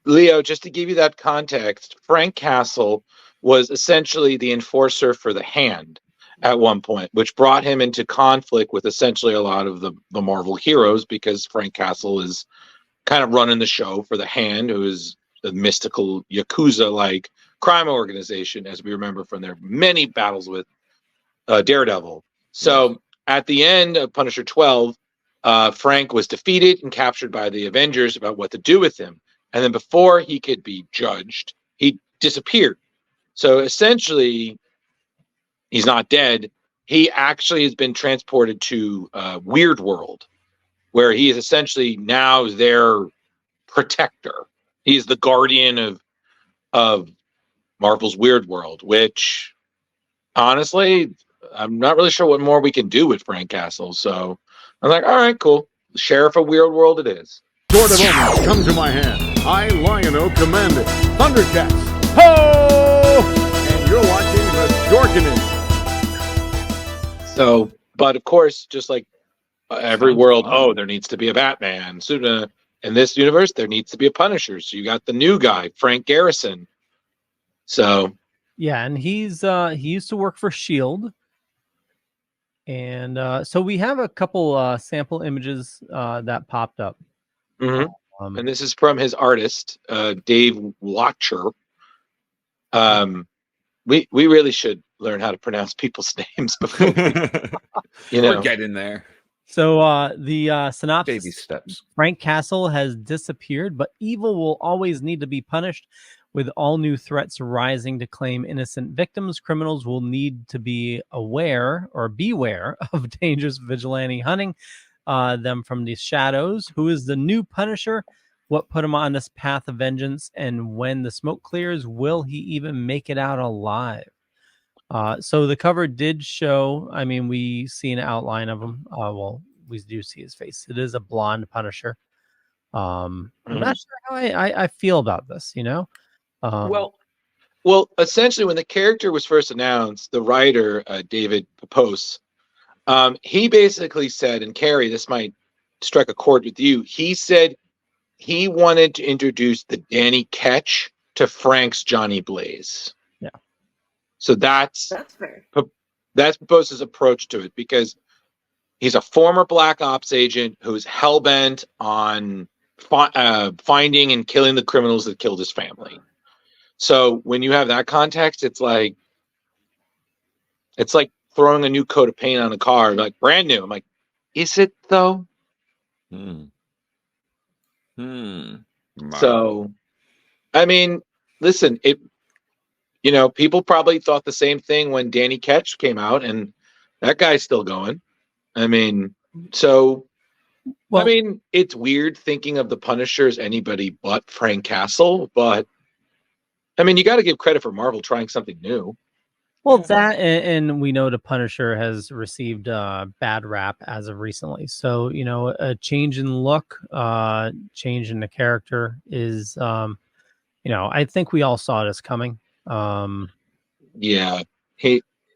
Leo, just to give you that context, Frank Castle was essentially the enforcer for the Hand at one point, which brought him into conflict with essentially a lot of the Marvel heroes, because Frank Castle is kind of running the show for the Hand, who is a mystical Yakuza-like crime organization, as we remember from their many battles with Daredevil. So at the end of Punisher 12, Frank was defeated and captured by the Avengers about what to do with him. And then before he could be judged, he disappeared. So essentially, he's not dead. He actually has been transported to Weird World, where he is essentially now their protector. He's the guardian of Marvel's Weird World, which honestly, I'm not really sure what more we can do with Frank Castle. So I'm like, all right, cool. Sheriff of Weird World it is. Sword of Omens, come to my hand. I, Lion-O, command it. Thundercats, ho! And you're watching the Dorkening. So, but of course, just like every world, there needs to be a Batman. So, in this universe, there needs to be a Punisher. So you got the new guy, Frank Garrison. So yeah, and he used to work for S.H.I.E.L.D. And so we have a couple sample images that popped up. Mm-hmm. And this is from his artist, Dave Wachter. We really should learn how to pronounce people's names before we're getting there. So the synopsis: baby steps. Frank Castle has disappeared, but evil will always need to be punished. With all new threats rising to claim innocent victims, criminals will need to be aware or beware of dangerous vigilante hunting them from the shadows. Who is the new Punisher? What put him on this path of vengeance? And when the smoke clears, will he even make it out alive? So the cover did show, I mean, we see an outline of him. Well, we do see his face. It is a blonde Punisher. I'm not sure how I feel about this, you know? Well, essentially, when the character was first announced, the writer, David Pepose, he basically said, and Carrie, this might strike a chord with you, he said he wanted to introduce the Danny Ketch to Frank's Johnny Blaze. Yeah. So that's fair. That's Pepose's approach to it, because he's a former Black Ops agent who's hell-bent on finding and killing the criminals that killed his family. So when you have that context, it's like throwing a new coat of paint on a car, like brand new. I'm like, is it though? So, I mean, listen, people probably thought the same thing when Danny Ketch came out, and that guy's still going. I mean, so, well, I mean, it's weird thinking of the Punisher as anybody but Frank Castle, but I mean, you got to give credit for Marvel trying something new. Well, that, and we know the Punisher has received bad rap as of recently. So, a change in look, change in the character is, I think we all saw this coming. Yeah,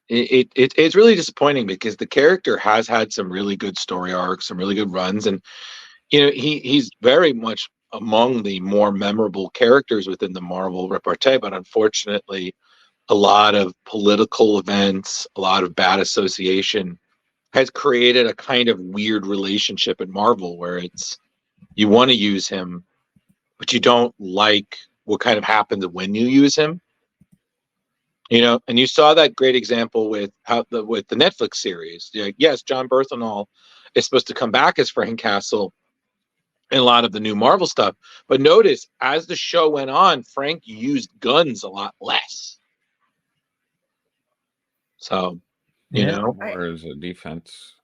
it's really disappointing, because the character has had some really good story arcs, some really good runs, and he's very much among the more memorable characters within the Marvel repartee, but unfortunately, a lot of political events, a lot of bad association has created a kind of weird relationship in Marvel where you want to use him, but you don't like what kind of happens when you use him. And you saw that great example with the Netflix series. Yes, John Bernthal is supposed to come back as Frank Castle in a lot of the new Marvel stuff. But notice, as the show went on, Frank used guns a lot less. So, more as a defense.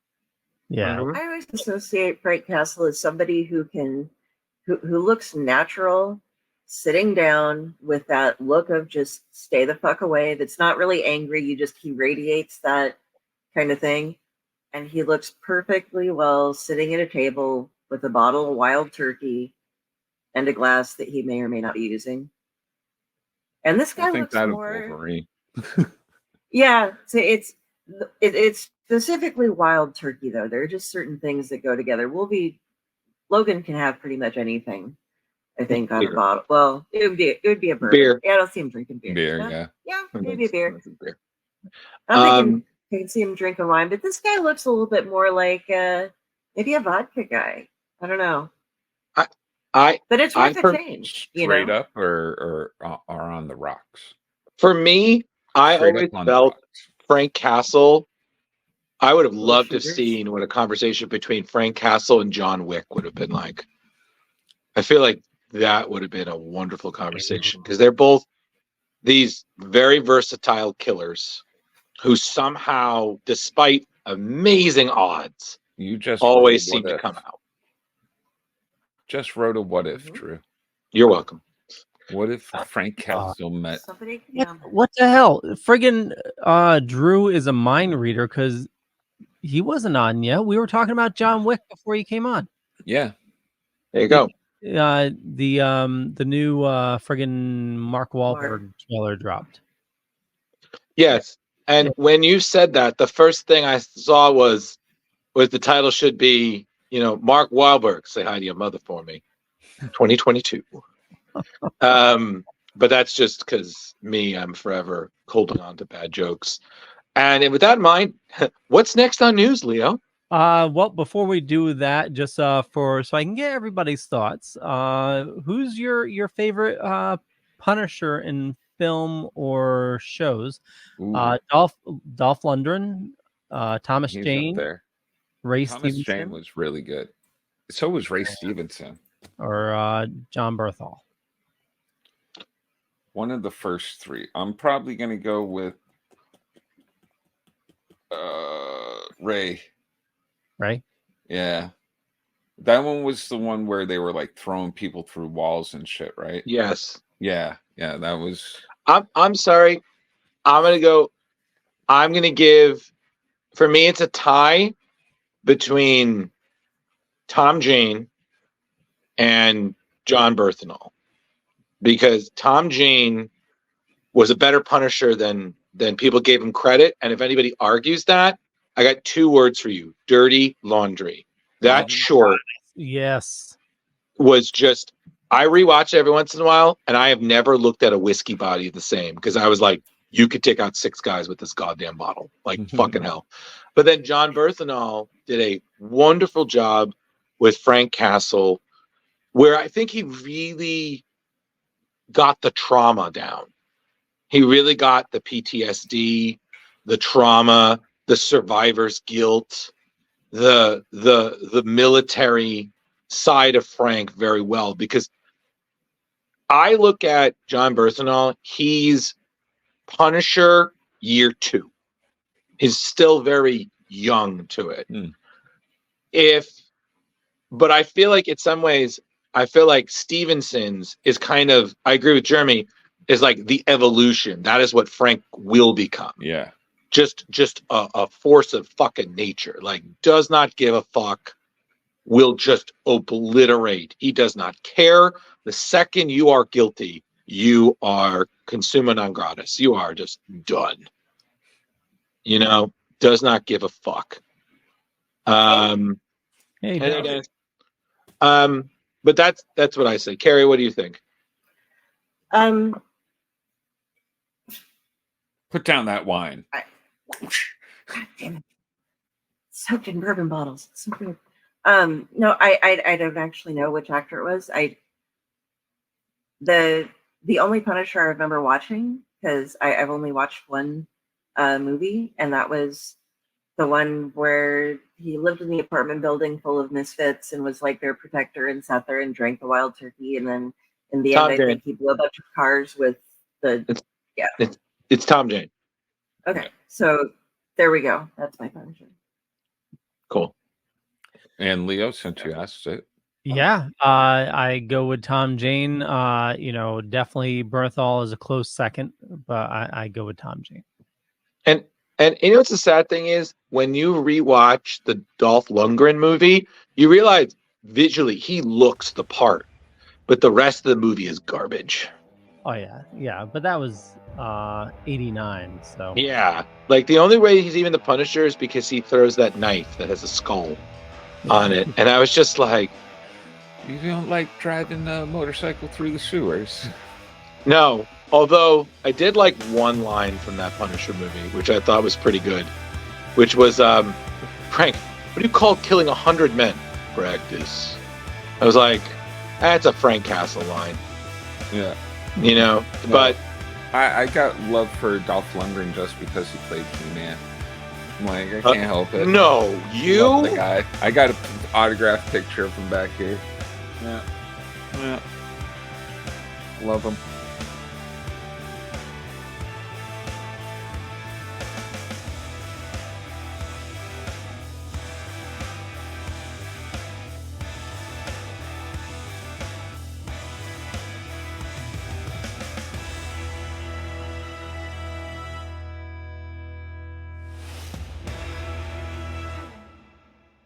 Yeah. I always associate Frank Castle as somebody who looks natural, sitting down with that look of just stay the fuck away. That's not really angry. He radiates that kind of thing. And he looks perfectly well sitting at a table with a bottle of Wild Turkey and a glass that he may or may not be using. And this guy looks more... Wolverine. Yeah, so it's specifically Wild Turkey, though. There are just certain things that go together. Logan can have pretty much anything. I think on a bottle. Well, it would be a bourbon. Beer. Yeah, I don't see him drinking beer. Beer, yeah, maybe a beer. Beer. I can see him drinking wine, but this guy looks a little bit more like maybe a vodka guy. I don't know. But it's worth a change. Straight up or on the rocks? For me, I always felt Frank Castle. I would have loved to have seen what a conversation between Frank Castle and John Wick would have been like. I feel like that would have been a wonderful conversation because they're both these very versatile killers who somehow, despite amazing odds, always seem to come out. Just wrote a what if, Drew. You're welcome. What if Frank Castle met somebody? What the hell? Friggin' Drew is a mind reader because he wasn't on yet. We were talking about John Wick before he came on. Yeah. There you go. The new friggin' Mark Wahlberg trailer dropped. Yes. And when you said that, the first thing I saw was the title should be, Mark Wahlberg, say hi to your mother for me. 2022. But that's just because I'm forever holding on to bad jokes. And with that in mind, what's next on news, Leo? Well, before we do that, just so I can get everybody's thoughts, who's your favorite Punisher in film or shows? Dolph Lundgren, Thomas Jane, Ray Stevenson. Thomas Jane was really good. So was Ray Stevenson. Or John Berthal. One of the first three. I'm probably going to go with Ray. Ray? Yeah. That one was the one where they were like throwing people through walls and shit, right? Yes. Yeah, that was. I'm sorry. I'm going to give, for me, it's a tie between Tom Jane and John Berthenol, because Tom Jane was a better Punisher than people gave him credit. And if anybody argues that, I got two words for you: dirty laundry. That short, yes, was just. I rewatch it every once in a while, and I have never looked at a whiskey body the same, because I was like, you could take out 6 guys with this goddamn bottle, like fucking hell. But then John Berthenol did a wonderful job with Frank Castle, where I think he really got the trauma down. He really got the PTSD, the trauma, the survivor's guilt, the military side of Frank very well, because I look at John Berthenol, he's Punisher year 2. He's still very young to it. But I feel like in some ways, I feel like Stevenson's is kind of, I agree with Jeremy, is like the evolution. That is what Frank will become. Yeah. Just a force of fucking nature. Like, does not give a fuck. Will just obliterate. He does not care. The second you are guilty, you are consuma non gratis. You are just done. Does not give a fuck. But that's what I say. Carrie, what do you think? Put down that wine. God damn it. Soaked in bourbon bottles. So good. No, I don't actually know which actor it was. The only Punisher I remember watching, because I've only watched one movie, and that was the one where he lived in the apartment building full of misfits and was like their protector and sat there and drank the wild turkey, and then in the end, I think he blew a bunch of cars with the. It's Tom Jane. Okay, so there we go. That's my Punisher. Cool. And Leo, since you asked it. Yeah, I go with Tom Jane. Definitely Berthal is a close second, but I go with Tom Jane. And what's the sad thing is, when you rewatch the Dolph Lundgren movie, you realize visually he looks the part, but the rest of the movie is garbage. Oh yeah, but that was 89. So yeah, like the only way he's even the Punisher is because he throws that knife that has a skull on it, and I was just like, You don't like driving a motorcycle through the sewers. No, although I did like one line from that Punisher movie, which I thought was pretty good, which was, Frank, what do you call killing 100 men? Practice. I was like, that's a Frank Castle line. Yeah. You know, No. but I got love for Dolph Lundgren just because he played He-Man. I'm like, I can't help it. No, Love you? the guy. I got an autographed picture of him back here. Yeah. Love him.